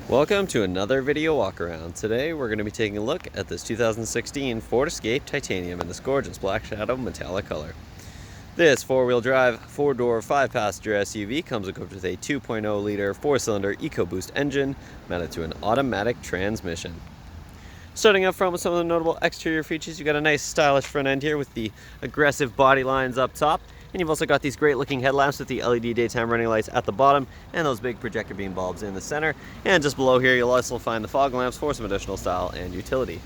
Welcome to another video walk around. Today we're going to be taking a look at this 2016 Ford Escape Titanium in this gorgeous black shadow metallic color. This four-wheel drive, four-door, five-passenger SUV comes equipped with a 2.0-liter four-cylinder EcoBoost engine mounted to an automatic transmission. Starting up front with some of the notable exterior features, you got a nice stylish front end here with the aggressive body lines up top. And you've also got these great looking headlamps with the LED daytime running lights at the bottom and those big projector beam bulbs in the center. And just below here, you'll also find the fog lamps for some additional style and utility.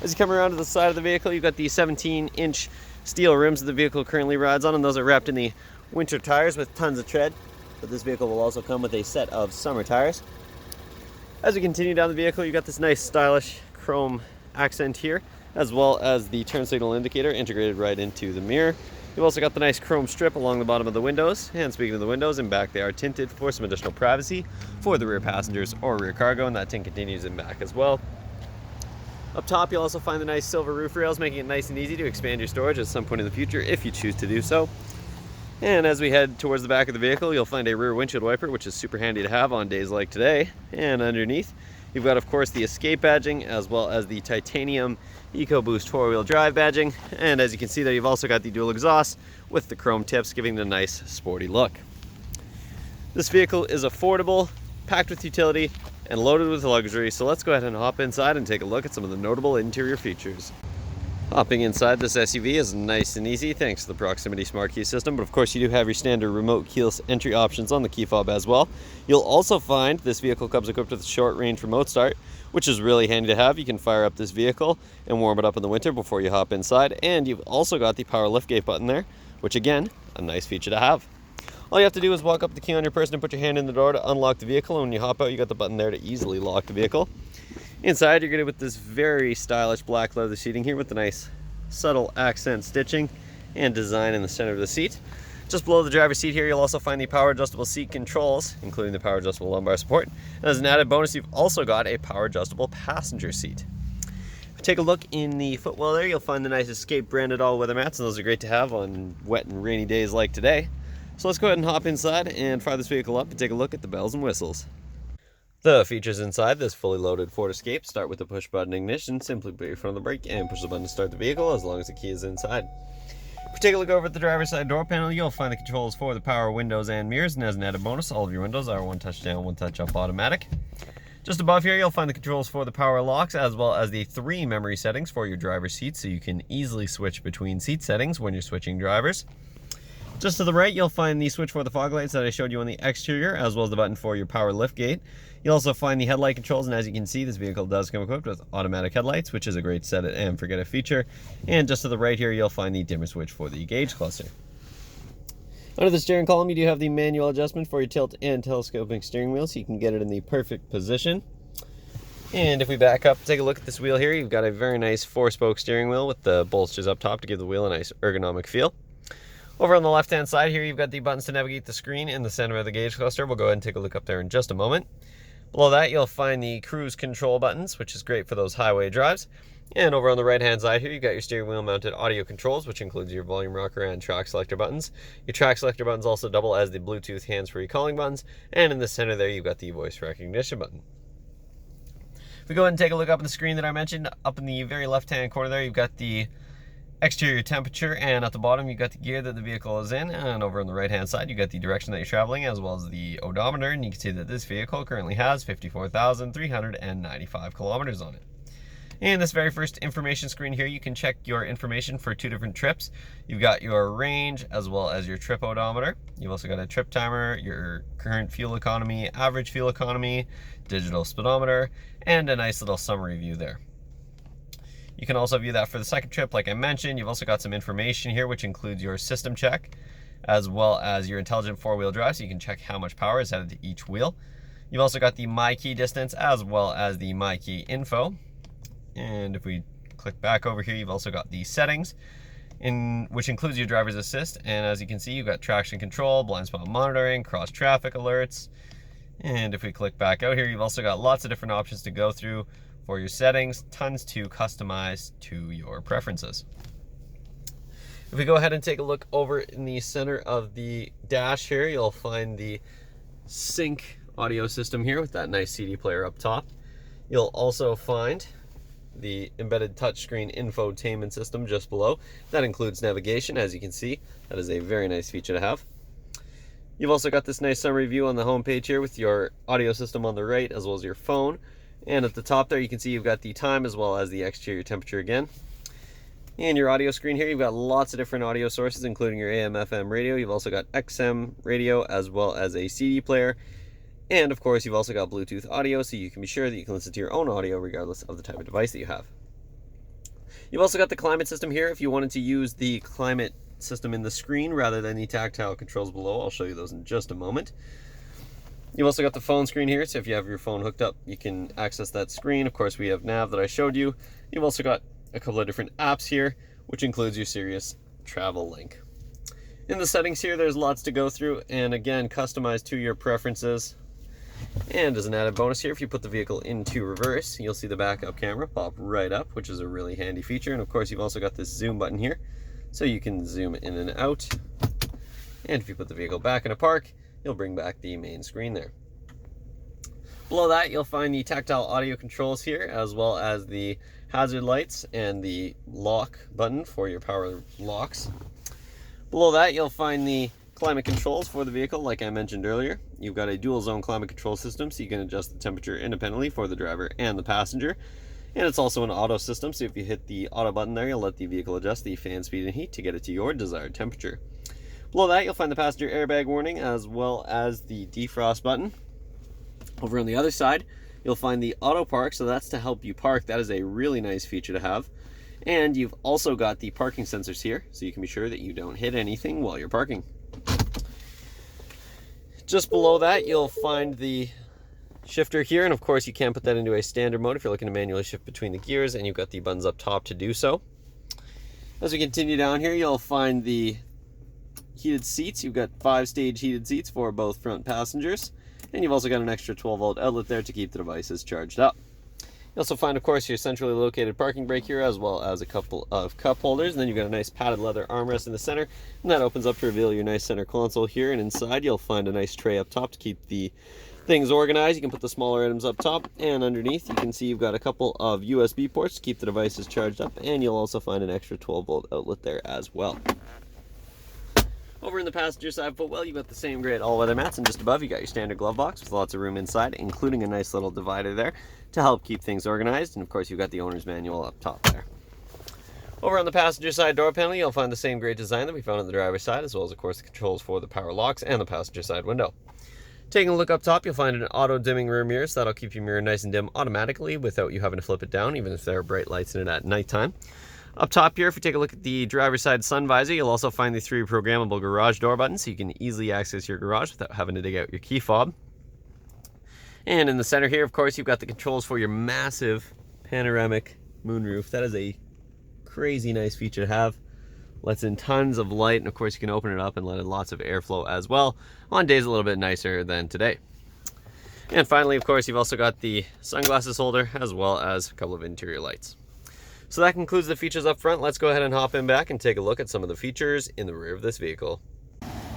As you come around to the side of the vehicle, you've got the 17-inch steel rims that the vehicle currently rides on, and those are wrapped in the winter tires with tons of tread. But this vehicle will also come with a set of summer tires. As we continue down the vehicle, you've got this nice stylish chrome accent here, as well as the turn signal indicator integrated right into the mirror. You've also got the nice chrome strip along the bottom of the windows, and speaking of the windows, in back they are tinted for some additional privacy for the rear passengers or rear cargo, and that tint continues in back as well. Up top you'll also find the nice silver roof rails, making it nice and easy to expand your storage at some point in the future if you choose to do so. And as we head towards the back of the vehicle, you'll find a rear windshield wiper, which is super handy to have on days like today. And underneath you've got, of course, the Escape badging, as well as the Titanium EcoBoost four-wheel drive badging. And as you can see there, you've also got the dual exhaust with the chrome tips, giving it a nice sporty look. This vehicle is affordable, packed with utility, and loaded with luxury. So let's go ahead and hop inside and take a look at some of the notable interior features. Hopping inside this SUV is nice and easy thanks to the proximity smart key system, but of course you do have your standard remote keyless entry options on the key fob as well. You'll also find this vehicle comes equipped with a short range remote start, which is really handy to have. You can fire up this vehicle and warm it up in the winter before you hop inside, and you've also got the power liftgate button there, which again, a nice feature to have. All you have to do is walk up the key on your person and put your hand in the door to unlock the vehicle, and when you hop out you got the button there to easily lock the vehicle. Inside, you're going to with this very stylish black leather seating here with the nice subtle accent stitching and design in the center of the seat. Just below the driver's seat here, you'll also find the power adjustable seat controls, including the power adjustable lumbar support. And as an added bonus, you've also got a power adjustable passenger seat. If you take a look in the footwell there, you'll find the nice Escape branded all-weather mats, and those are great to have on wet and rainy days like today. So let's go ahead and hop inside and fire this vehicle up and take a look at the bells and whistles. The features inside this fully loaded Ford Escape start with the push button ignition. Simply put your foot on the brake and push the button to start the vehicle as long as the key is inside. If we take a look over at the driver's side door panel, you'll find the controls for the power windows and mirrors, and as an added bonus, all of your windows are one touch down, one touch up automatic. Just above here, you'll find the controls for the power locks, as well as the 3 memory settings for your driver's seat, so you can easily switch between seat settings when you're switching drivers. Just to the right, you'll find the switch for the fog lights that I showed you on the exterior, as well as the button for your power liftgate. You'll also find the headlight controls, and as you can see, this vehicle does come equipped with automatic headlights, which is a great set it and forget it feature. And just to the right here, you'll find the dimmer switch for the gauge cluster. Under the steering column, you do have the manual adjustment for your tilt and telescoping steering wheel, so you can get it in the perfect position. And if we back up, take a look at this wheel here, you've got a very nice 4-spoke steering wheel with the bolsters up top to give the wheel a nice ergonomic feel. Over on the left-hand side here, you've got the buttons to navigate the screen in the center of the gauge cluster. We'll go ahead and take a look up there in just a moment. Below that, you'll find the cruise control buttons, which is great for those highway drives. And over on the right-hand side here, you've got your steering wheel mounted audio controls, which includes your volume rocker and track selector buttons. Your track selector buttons also double as the Bluetooth hands-free calling buttons. And in the center there, you've got the voice recognition button. If we go ahead and take a look up at the screen that I mentioned, up in the very left-hand corner there, you've got the exterior temperature, and at the bottom you've got the gear that the vehicle is in, and over on the right hand side you've got the direction that you're traveling as well as the odometer, and you can see that this vehicle currently has 54,395 kilometers on it. And this very first information screen here, you can check your information for 2 different trips. You've got your range as well as your trip odometer. You've also got a trip timer, your current fuel economy, average fuel economy, digital speedometer, and a nice little summary view there. You can also view that for the second trip, like I mentioned. You've also got some information here, which includes your system check, as well as your intelligent 4-wheel drive, so you can check how much power is headed to each wheel. You've also got the My Key distance, as well as the My Key info. And if we click back over here, you've also got the settings, which includes your driver's assist. And as you can see, you've got traction control, blind spot monitoring, cross traffic alerts. And if we click back out here, you've also got lots of different options to go through for your settings, tons to customize to your preferences. If we go ahead and take a look over in the center of the dash here, you'll find the sync audio system here with that nice CD player up top. You'll also find the embedded touchscreen infotainment system just below. That includes navigation, as you can see. That is a very nice feature to have. You've also got this nice summary view on the home page here with your audio system on the right as well as your phone. And at the top there you can see you've got the time as well as the exterior temperature again. And your audio screen here, you've got lots of different audio sources including your AM, FM radio. You've also got XM radio as well as a CD player. And of course you've also got Bluetooth audio, so you can be sure that you can listen to your own audio regardless of the type of device that you have. You've also got the climate system here. If you wanted to use the climate system in the screen rather than the tactile controls below, I'll show you those in just a moment. You've also got the phone screen here, so if you have your phone hooked up, you can access that screen. Of course, we have nav that I showed you. You've also got a couple of different apps here, which includes your Sirius travel link. In the settings here, there's lots to go through, and again, customized to your preferences. And as an added bonus here, if you put the vehicle into reverse, you'll see the backup camera pop right up, which is a really handy feature. And of course, you've also got this zoom button here, so you can zoom in and out. And if you put the vehicle back in a park, you'll bring back the main screen there. Below that, you'll find the tactile audio controls here, as well as the hazard lights and the lock button for your power locks. Below that, you'll find the climate controls for the vehicle, like I mentioned earlier. You've got a dual zone climate control system, so you can adjust the temperature independently for the driver and the passenger. And it's also an auto system, so if you hit the auto button there, you'll let the vehicle adjust the fan speed and heat to get it to your desired temperature. Below that, you'll find the passenger airbag warning, as well as the defrost button. Over on the other side, you'll find the auto park, so that's to help you park. That is a really nice feature to have. And you've also got the parking sensors here, so you can be sure that you don't hit anything while you're parking. Just below that, you'll find the shifter here, and of course you can put that into a standard mode if you're looking to manually shift between the gears, and you've got the buttons up top to do so. As we continue down here, you'll find the heated seats. You've got 5-stage heated seats for both front passengers, and you've also got an extra 12-volt outlet there to keep the devices charged up. You also find, of course, your centrally located parking brake here, as well as a couple of cup holders, and then you've got a nice padded leather armrest in the center, and that opens up to reveal your nice center console here, and inside you'll find a nice tray up top to keep the things organized. You can put the smaller items up top, and underneath you can see you've got a couple of USB ports to keep the devices charged up, and you'll also find an extra 12-volt outlet there as well. Over in the passenger side footwell, you've got the same great all-weather mats, and just above you got your standard glove box with lots of room inside, including a nice little divider there to help keep things organized, and of course you've got the owner's manual up top there. Over on the passenger side door panel, you'll find the same great design that we found on the driver's side, as well as of course the controls for the power locks and the passenger side window. Taking a look up top, you'll find an auto dimming rear mirror, so that'll keep your mirror nice and dim automatically without you having to flip it down, even if there are bright lights in it at nighttime. Up top here, if you take a look at the driver's side sun visor, you'll also find the 3 programmable garage door buttons, so you can easily access your garage without having to dig out your key fob. And in the center here, of course, you've got the controls for your massive panoramic moonroof. That is a crazy nice feature to have. Lets in tons of light, and of course you can open it up and let in lots of airflow as well on days a little bit nicer than today. And finally, of course, you've also got the sunglasses holder as well as a couple of interior lights. So that concludes the features up front. Let's go ahead and hop in back and take a look at some of the features in the rear of this vehicle.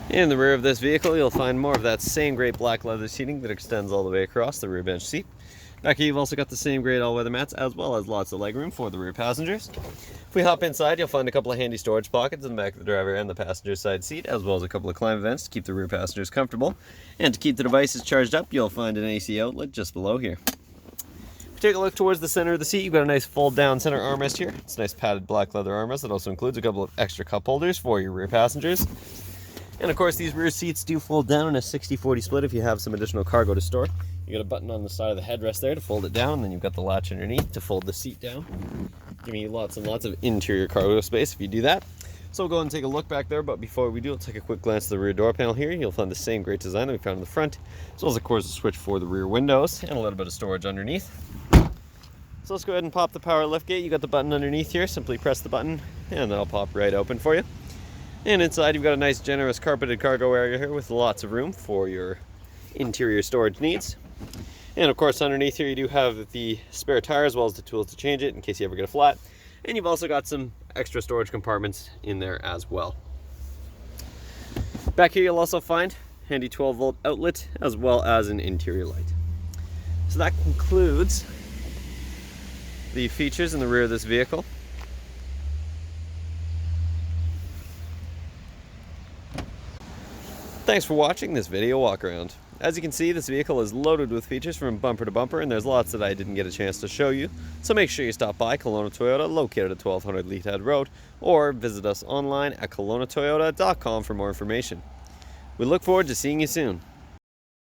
In the rear of this vehicle, you'll find more of that same great black leather seating that extends all the way across the rear bench seat. Back here, you've also got the same great all-weather mats, as well as lots of legroom for the rear passengers. If we hop inside, you'll find a couple of handy storage pockets in the back of the driver and the passenger side seat, as well as a couple of climate vents to keep the rear passengers comfortable. And to keep the devices charged up, you'll find an AC outlet just below here. Take a look towards the center of the seat. You've got a nice fold down center armrest here. It's a nice padded black leather armrest that also includes a couple of extra cup holders for your rear passengers. And of course these rear seats do fold down in a 60-40 split if you have some additional cargo to store. You got a button on the side of the headrest there to fold it down, and then you've got the latch underneath to fold the seat down, giving you lots and lots of interior cargo space if you do that. So we'll go and take a look back there, but before we do, we'll take a quick glance at the rear door panel here. You'll find the same great design that we found in the front, as well as of course a switch for the rear windows and a little bit of storage underneath. So let's go ahead and pop the power liftgate. You got the button underneath here. Simply press the button and that'll pop right open for you. And inside you've got a nice generous carpeted cargo area here with lots of room for your interior storage needs. And of course underneath here you do have the spare tire as well as the tools to change it in case you ever get a flat. And you've also got some extra storage compartments in there as well. Back here you'll also find handy 12-volt outlet, as well as an interior light. So that concludes the features in the rear of this vehicle. Thanks for watching this video walk around. As you can see, this vehicle is loaded with features from bumper to bumper, and there's lots that I didn't get a chance to show you. So make sure you stop by Kelowna Toyota, located at 1200 Leathead Road, or visit us online at kelownatoyota.com for more information. We look forward to seeing you soon.